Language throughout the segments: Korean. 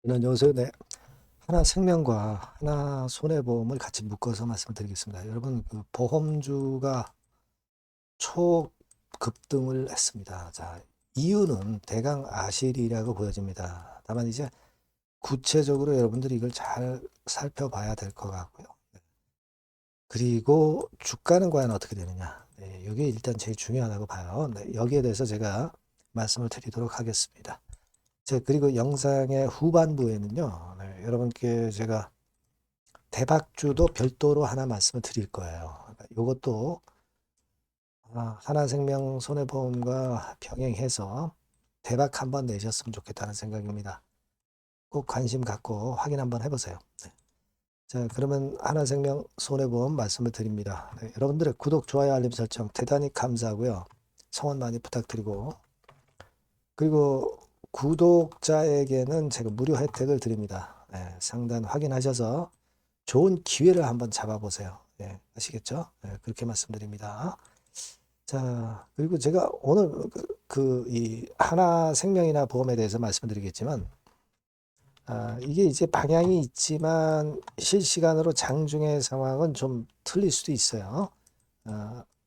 저는 요새 하나생명과 하나손해보험을 같이 묶어서 말씀을 드리겠습니다. 여러분, 보험주가 초급등을 했습니다. 자, 이유는 대강 아시리라고 보여집니다. 다만 이제 구체적으로 여러분들이 이걸 잘 살펴봐야 될 것 같고요. 그리고 주가는 과연 어떻게 되느냐. 네, 이게 일단 제일 중요하다고 봐요. 네, 여기에 대해서 제가 말씀을 드리도록 하겠습니다. 그리고 영상의 후반부에는요, 여러분께 제가 대박주도 별도로 하나 말씀을 드릴 거예요. 그러니까 이것도 하나생명 손해보험과 병행해서 대박 한번 내셨으면 좋겠다는 생각입니다. 꼭 관심 갖고 확인 한번 해보세요. 네. 자, 그러면 하나생명 손해보험 말씀을 드립니다. 네, 여러분들의 구독, 좋아요, 알림 설정 대단히 감사하고요. 성원 많이 부탁드리고, 그리고 구독자에게는 제가 무료 혜택을 드립니다. 네, 상단 확인하셔서 좋은 기회를 한번 잡아보세요. 예, 아시겠죠? 예, 그렇게 말씀드립니다. 자, 그리고 제가 오늘 이 하나생명이나 보험에 대해서 말씀드리겠지만, 이게 이제 방향이 있지만 실시간으로 장중의 상황은 좀 틀릴 수도 있어요.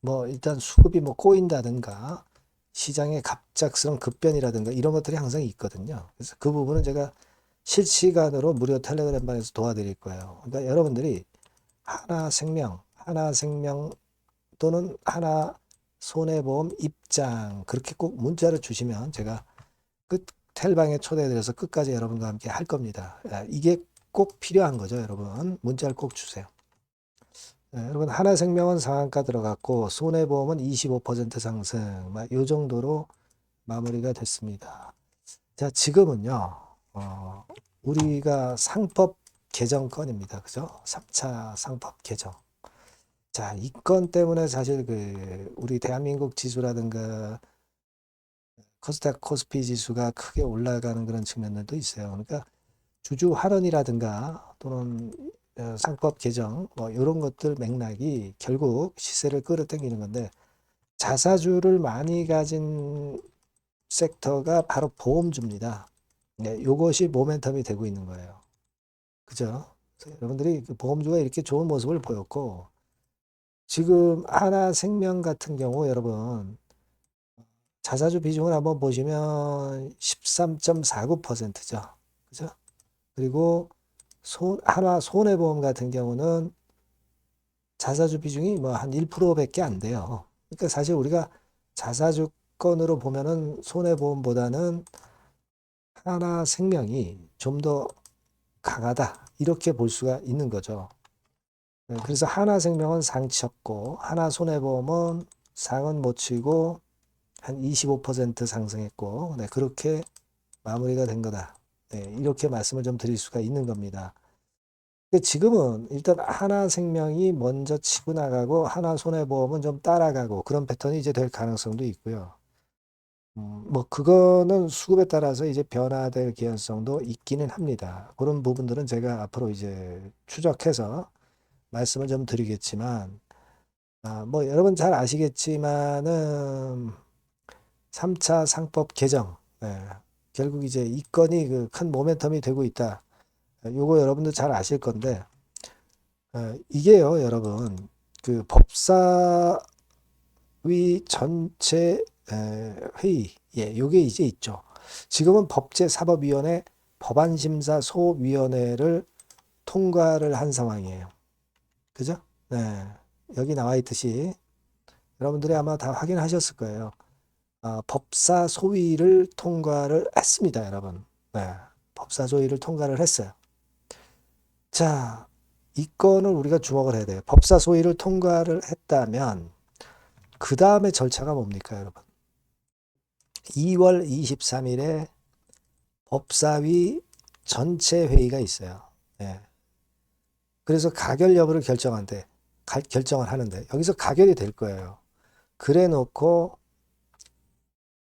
뭐 일단 수급이 뭐 꼬인다든가 시장의 갑작스러운 급변이라든가 이런 것들이 항상 있거든요. 그래서 그 부분은 제가 실시간으로 무료 텔레그램방에서 도와드릴 거예요. 그러니까 여러분들이 하나생명 또는 하나손해보험 입장 그렇게 꼭 문자를 주시면 제가 끝 텔방에 초대해드려서 끝까지 여러분과 함께 할 겁니다. 이게 꼭 필요한 거죠, 여러분. 문자를 꼭 주세요. 여러분 하나생명은 상한가 들어갔고 손해보험은 25% 상승, 이 정도로 마무리가 됐습니다. 자, 지금은요, 우리가 상법 개정건입니다. 그죠? 3차 상법 개정. 자, 이 건 때문에 사실 우리 대한민국 지수라든가 코스닥 코스피 지수가 크게 올라가는 그런 측면들도 있어요. 그러니까 주주 환원이라든가 또는 상법 개정 뭐 이런 것들 맥락이 결국 시세를 끌어당기는 건데 자사주를 많이 가진 섹터가 바로 보험주입니다. 네, 이것이 모멘텀이 되고 있는 거예요. 그죠? 그래서 여러분들이 보험주가 이렇게 좋은 모습을 보였고 지금 하나생명 같은 경우 여러분 자사주 비중을 한번 보시면 13.49%죠. 그죠? 그리고 하나 손해보험 같은 경우는 자사주 비중이 뭐 한 1%밖에 안 돼요. 그러니까 사실 우리가 자사주권으로 보면은 손해보험보다는 하나생명이 좀 더 강하다. 이렇게 볼 수가 있는 거죠. 그래서 하나생명은 상 쳤고 하나손해보험은 상은 못 치고 한 25% 상승했고 그렇게 마무리가 된 거다. 이렇게 말씀을 좀 드릴 수가 있는 겁니다. 지금은 일단 하나생명이 먼저 치고 나가고 하나손해보험은 좀 따라가고 그런 패턴이 이제 될 가능성도 있고요. 뭐 그거는 수급에 따라서 이제 변화될 개연성도 있기는 합니다. 그런 부분들은 제가 앞으로 이제 추적해서 말씀을 좀 드리겠지만, 뭐 여러분 잘 아시겠지만은 3차 상법 개정, 결국 이제 이 건이 큰 모멘텀이 되고 있다. 요거 여러분들 잘 아실 건데, 이게요, 여러분, 법사위 전체 회의, 요게 이제 있죠. 지금은 법제사법위원회 법안심사소위원회를 통과를 한 상황이에요. 그죠? 네. 여기 나와 있듯이 여러분들이 아마 다 확인하셨을 거예요. 법사소위를 통과를 했습니다, 여러분. 네. 법사소위를 통과를 했어요. 자, 이 건을 우리가 주목을 해야 돼요. 법사소위를 통과를 했다면 그 다음에 절차가 뭡니까, 여러분? 2월 23일에 법사위 전체 회의가 있어요. 네. 그래서 가결 여부를 결정을 하는데 여기서 가결이 될 거예요. 그래 놓고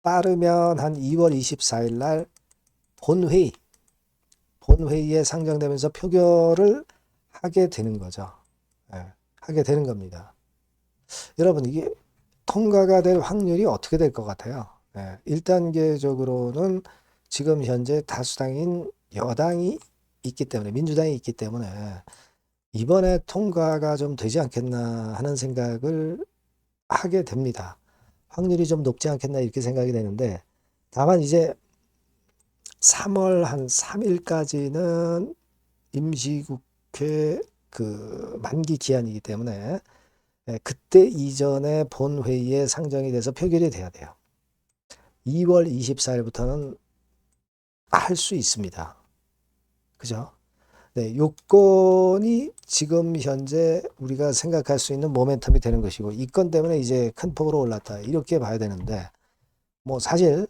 빠르면 한 2월 24일 날 본회의에 상정되면서 표결을 하게 되는 거죠. 하게 되는 겁니다. 여러분 이게 통과가 될 확률이 어떻게 될 것 같아요? 1단계적으로는 지금 현재 다수당인 여당이 있기 때문에, 민주당이 있기 때문에 이번에 통과가 좀 되지 않겠나 하는 생각을 하게 됩니다. 확률이 좀 높지 않겠나 이렇게 생각이 되는데, 다만 이제 3월 한 3일까지는 임시국회 그 만기 기한이기 때문에 그때 이전에 본회의에 상정이 돼서 표결이 돼야 돼요. 2월 24일부터는 할 수 있습니다. 그죠? 네, 요건이 지금 현재 우리가 생각할 수 있는 모멘텀이 되는 것이고, 이 건 때문에 이제 큰 폭으로 올랐다 이렇게 봐야 되는데, 뭐 사실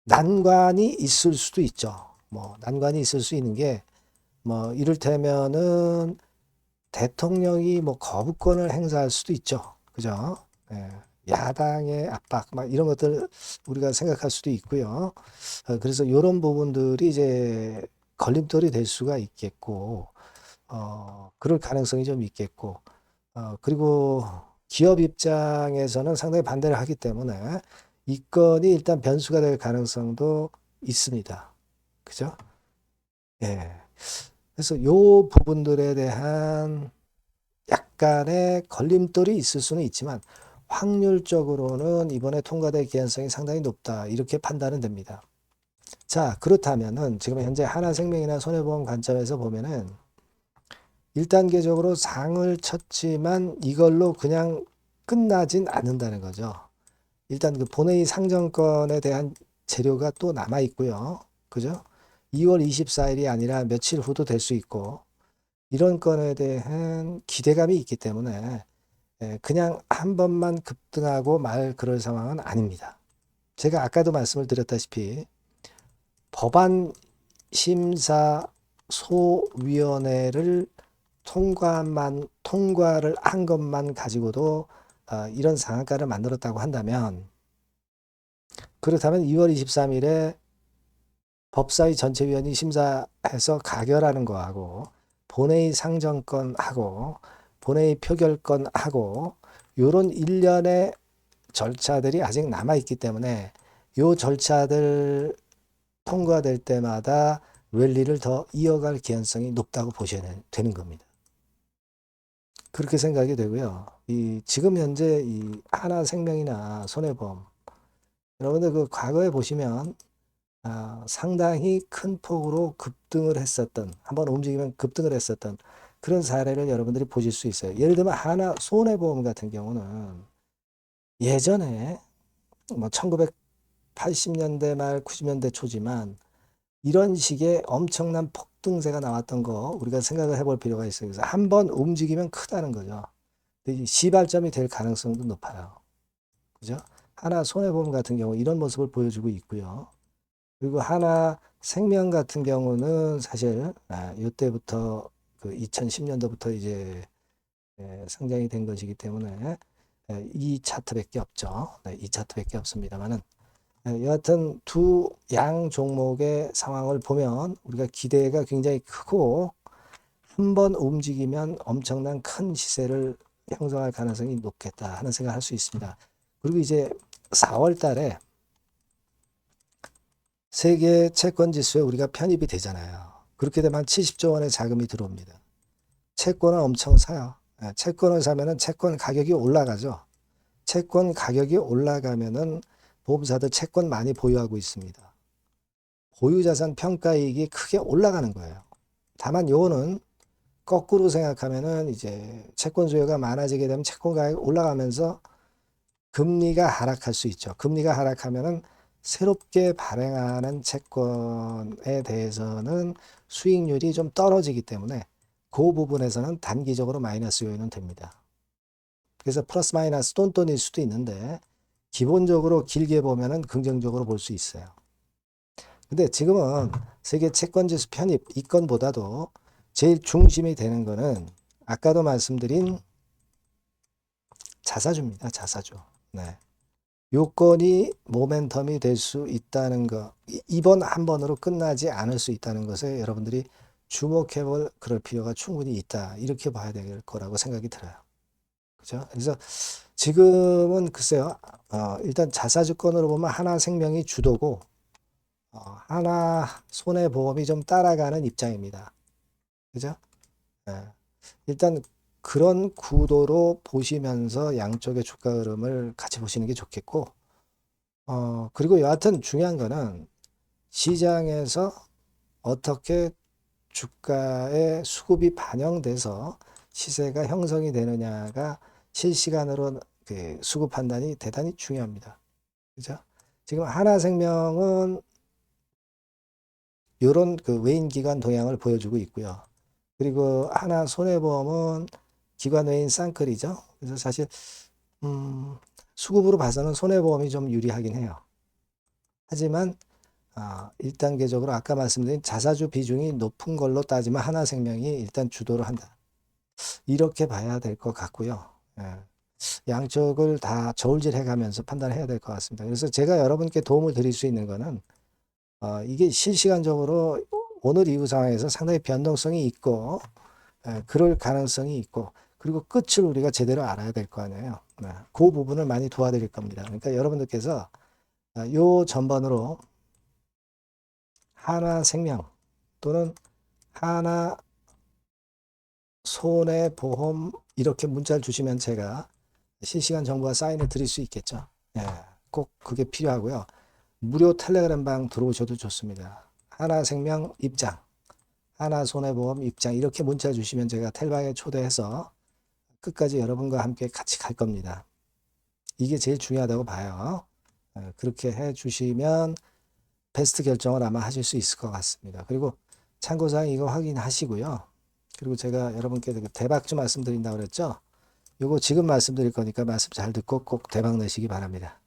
난관이 있을 수도 있죠. 뭐 난관이 있을 수 있는 게, 뭐 이를테면은 대통령이 뭐 거부권을 행사할 수도 있죠. 그죠? 예, 야당의 압박 막 이런 것들 우리가 생각할 수도 있고요. 그래서 이런 부분들이 이제 걸림돌이 될 수가 있겠고, 그럴 가능성이 좀 있겠고, 그리고 기업 입장에서는 상당히 반대를 하기 때문에 이 건이 일단 변수가 될 가능성도 있습니다. 그죠? 예. 그래서 요 부분들에 대한 약간의 걸림돌이 있을 수는 있지만 확률적으로는 이번에 통과될 개연성이 상당히 높다. 이렇게 판단은 됩니다. 자, 그렇다면은 지금 현재 하나생명이나 손해보험 관점에서 보면은 1단계적으로 상을 쳤지만 이걸로 그냥 끝나진 않는다는 거죠. 일단 그 본회의 상정권에 대한 재료가 또 남아 있고요. 그죠? 2월 24일이 아니라 며칠 후도 될 수 있고, 이런 건에 대한 기대감이 있기 때문에 그냥 한 번만 급등하고 말 그럴 상황은 아닙니다. 제가 아까도 말씀을 드렸다시피 법안 심사 소위원회를 통과를 한 것만 가지고도 이런 상한가를 만들었다고 한다면, 그렇다면 2월 23일에 법사위 전체위원이 심사해서 가결하는 거하고 본회의 상정권하고 본회의 표결권하고 요런 일련의 절차들이 아직 남아 있기 때문에 요 절차들 통과될 때마다 랠리를 더 이어갈 개연성이 높다고 보셔야 되는 겁니다. 그렇게 생각이 되고요. 지금 현재 이 하나생명이나 손해보험, 여러분들 그 과거에 보시면 상당히 큰 폭으로 급등을 했었던, 한번 움직이면 급등을 했었던 그런 사례를 여러분들이 보실 수 있어요. 예를 들면 하나 손해보험 같은 경우는 예전에 뭐 1980년대 말 90년대 초지만 이런 식의 엄청난 폭등세가 나왔던 거 우리가 생각을 해볼 필요가 있어요. 그래서 한번 움직이면 크다는 거죠. 시발점이 될 가능성도 높아요. 그죠? 하나 손해보험 같은 경우 이런 모습을 보여주고 있고요. 그리고 하나 생명 같은 경우는 사실 이때부터 그 2010년도부터 이제 상장이 된 것이기 때문에 이 차트밖에 없죠. 네, 이 차트밖에 없습니다만은 여하튼 두 양 종목의 상황을 보면 우리가 기대가 굉장히 크고 한번 움직이면 엄청난 큰 시세를 형성할 가능성이 높겠다 하는 생각을 할 수 있습니다. 그리고 이제 4월 달에 세계 채권 지수에 우리가 편입이 되잖아요. 그렇게 되면 70조 원의 자금이 들어옵니다. 채권을 엄청 사요. 채권을 사면은 채권 가격이 올라가죠. 채권 가격이 올라가면은 보험사들 채권 많이 보유하고 있습니다. 보유자산 평가이익이 크게 올라가는 거예요. 다만 요거는 거꾸로 생각하면은 이제 채권 수요가 많아지게 되면 채권 가격이 올라가면서 금리가 하락할 수 있죠. 금리가 하락하면은 새롭게 발행하는 채권에 대해서는 수익률이 좀 떨어지기 때문에 그 부분에서는 단기적으로 마이너스 요인은 됩니다. 그래서 플러스 마이너스 똔똔일 수도 있는데 기본적으로 길게 보면은 긍정적으로 볼 수 있어요. 근데 지금은 세계 채권지수 편입 이 건보다도 제일 중심이 되는 거는 아까도 말씀드린 자사주입니다. 자사주. 네. 요건이 모멘텀이 될 수 있다는 거, 이번 한 번으로 끝나지 않을 수 있다는 것에 여러분들이 주목해 볼 그럴 필요가 충분히 있다. 이렇게 봐야 될 거라고 생각이 들어요. 그죠? 그래서 지금은 글쎄요, 일단 자사주권으로 보면 하나생명이 주도고, 하나 손해보험이 좀 따라가는 입장입니다. 그죠? 예. 일단 그런 구도로 보시면서 양쪽의 주가 흐름을 같이 보시는 게 좋겠고, 그리고 여하튼 중요한 거는 시장에서 어떻게 주가의 수급이 반영돼서 시세가 형성이 되느냐가 실시간으로 그 수급 판단이 대단히 중요합니다. 그죠? 지금 하나생명은 이런 그 외인 기관 동향을 보여주고 있고요. 그리고 하나 손해보험은 기관 외인 쌍끌이죠. 그래서 사실 수급으로 봐서는 손해보험이 좀 유리하긴 해요. 하지만 1단계적으로 아까 말씀드린 자사주 비중이 높은 걸로 따지면 하나생명이 일단 주도를 한다. 이렇게 봐야 될 것 같고요. 예. 양쪽을 다 저울질해 가면서 판단해야 될 것 같습니다. 그래서 제가 여러분께 도움을 드릴 수 있는 거는 이게 실시간적으로 오늘 이후 상황에서 상당히 변동성이 있고 그럴 가능성이 있고 그리고 끝을 우리가 제대로 알아야 될 거 아니에요. 네. 그 부분을 많이 도와드릴 겁니다. 그러니까 여러분들께서 요 전번으로 하나생명 또는 하나손해보험 이렇게 문자를 주시면 제가 실시간 정보와 사인을 드릴 수 있겠죠. 예, 꼭 그게 필요하고요. 무료 텔레그램 방 들어오셔도 좋습니다. 하나생명 입장, 하나손해보험 입장 이렇게 문자 주시면 제가 텔방에 초대해서 끝까지 여러분과 함께 같이 갈 겁니다. 이게 제일 중요하다고 봐요. 그렇게 해 주시면 베스트 결정을 아마 하실 수 있을 것 같습니다. 그리고 참고사항 이거 확인하시고요. 그리고 제가 여러분께 대박주 말씀드린다고 그랬죠. 요거 지금 말씀드릴 거니까 말씀 잘 듣고 꼭 대박 내시기 바랍니다.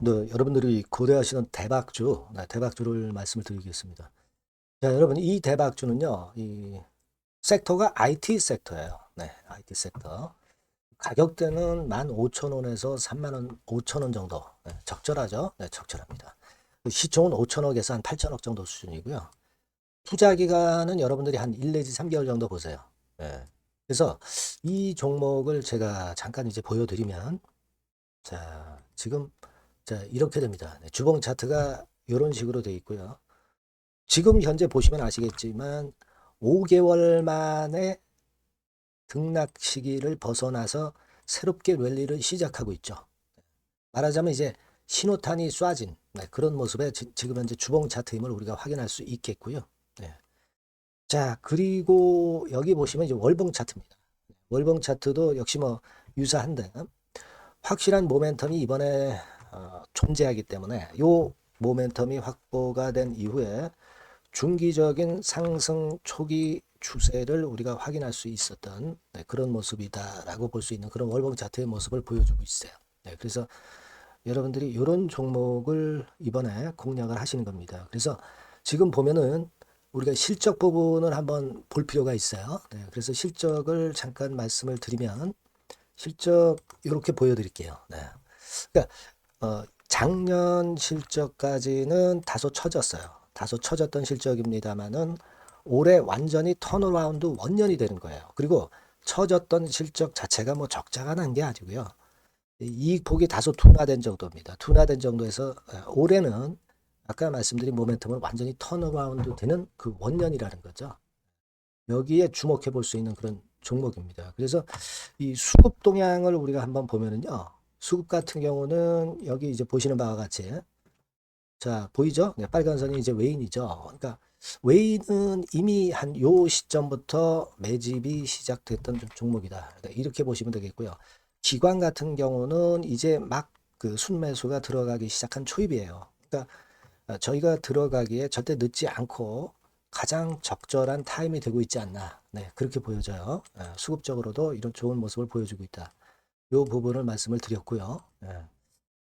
네, 여러분들이 고대하시는 대박주, 대박주를 말씀을 드리겠습니다. 자, 여러분 이 대박주는요, 이 섹터가 IT 섹터예요. 네, IT 섹터. 가격대는 15,000원에서 35,000원 5,000원 정도. 네, 적절하죠? 네, 적절합니다. 시총은 5천억에서 한 8천억 정도 수준이고요. 투자 기간은 여러분들이 한 1 내지 3개월 정도 보세요. 네. 그래서 이 종목을 제가 잠깐 이제 보여드리면, 자, 지금, 자, 이렇게 됩니다. 네, 주봉 차트가 이런 식으로 되어 있고요. 지금 현재 보시면 아시겠지만, 5개월 만에 등락 시기를 벗어나서 새롭게 랠리를 시작하고 있죠. 말하자면 이제 신호탄이 쏴진 그런 모습의 지금 현재 주봉 차트임을 우리가 확인할 수 있겠고요. 네. 자, 그리고 여기 보시면 이제 월봉 차트입니다. 월봉 차트도 역시 뭐 유사한데 확실한 모멘텀이 이번에 존재하기 때문에 요 모멘텀이 확보가 된 이후에 중기적인 상승 초기 추세를 우리가 확인할 수 있었던 그런 모습이다라고 볼 수 있는 그런 월봉 차트의 모습을 보여주고 있어요. 네, 그래서 여러분들이 이런 종목을 이번에 공략을 하시는 겁니다. 그래서 지금 보면은 우리가 실적 부분을 한번 볼 필요가 있어요. 네, 그래서 실적을 잠깐 말씀을 드리면 실적 이렇게 보여드릴게요. 네. 그러니까 작년 실적까지는 다소 처졌어요. 다소 처졌던 실적입니다만은 올해 완전히 턴어라운드 원년이 되는 거예요. 그리고 처졌던 실적 자체가 뭐 적자가 난 게 아니고요. 이익 폭이 다소 둔화된 정도입니다. 둔화된 정도에서 올해는 아까 말씀드린 모멘텀을 완전히 턴어라운드 되는 그 원년이라는 거죠. 여기에 주목해 볼 수 있는 그런 종목입니다. 그래서 이 수급 동향을 우리가 한번 보면은요. 수급 같은 경우는 여기 이제 보시는 바와 같이 자, 보이죠? 네, 빨간 선이 이제 외인이죠. 그러니까 외인은 이미 한 요 시점부터 매집이 시작됐던 종목이다. 이렇게 보시면 되겠고요. 기관 같은 경우는 이제 막 그 순매수가 들어가기 시작한 초입이에요. 그러니까 저희가 들어가기에 절대 늦지 않고 가장 적절한 타임이 되고 있지 않나. 네, 그렇게 보여져요. 수급적으로도 이런 좋은 모습을 보여주고 있다. 요 부분을 말씀을 드렸고요.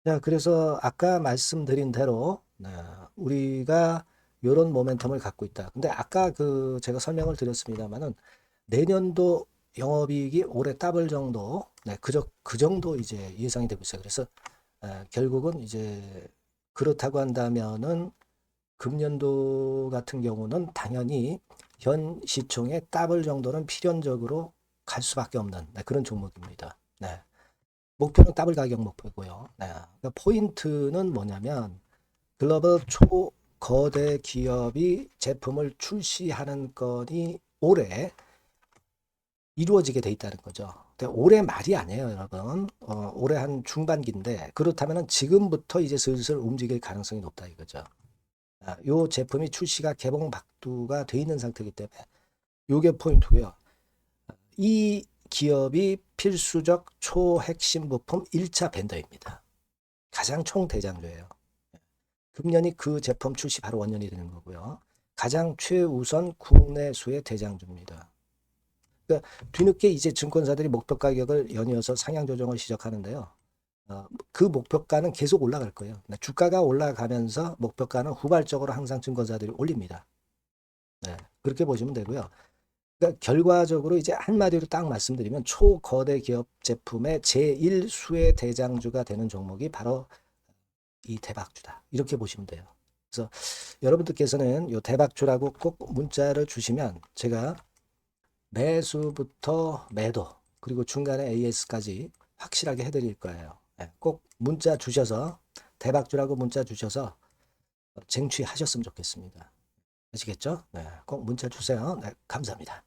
자, 그래서 아까 말씀드린 대로 우리가 이런 모멘텀을 갖고 있다. 근데 아까 그 제가 설명을 드렸습니다만은 내년도 영업이익이 올해 더블 정도, 그 정도 이제 예상이 되고 있어요. 그래서 결국은 이제 그렇다고 한다면은 금년도 같은 경우는 당연히 현 시총의 더블 정도는 필연적으로 갈 수밖에 없는 그런 종목입니다. 네. 목표는 더블 가격 목표고요. 네. 그러니까 포인트는 뭐냐면 글로벌 초거대 기업이 제품을 출시하는 건이 올해 이루어지게 돼 있다는 거죠. 근데 올해 말이 아니에요, 여러분. 올해 한 중반기인데 그렇다면 지금부터 이제 슬슬 움직일 가능성이 높다 이거죠. 요 제품이 출시가 개봉 박두가 돼 있는 상태이기 때문에 요게 포인트고요. 이 기업이 필수적 초핵심 부품 1차 벤더입니다. 가장 총대장주예요. 금년이 그 제품 출시 바로 원년이 되는 거고요. 가장 최우선 국내수의 대장주입니다. 그러니까 뒤늦게 이제 증권사들이 목표 가격을 연이어서 상향 조정을 시작하는데요. 그 목표가는 계속 올라갈 거예요. 주가가 올라가면서 목표가는 후발적으로 항상 증권사들이 올립니다. 네, 그렇게 보시면 되고요. 그러니까 결과적으로 이제 한마디로 딱 말씀드리면 초거대 기업 제품의 제1수의 대장주가 되는 종목이 바로 이 대박주다. 이렇게 보시면 돼요. 그래서 여러분들께서는 이 대박주라고 꼭 문자를 주시면 제가 매수부터 매도 그리고 중간에 AS까지 확실하게 해드릴 거예요. 꼭 문자 주셔서 대박주라고 문자 주셔서 쟁취하셨으면 좋겠습니다. 아시겠죠? 네, 꼭 문자 주세요. 네, 감사합니다.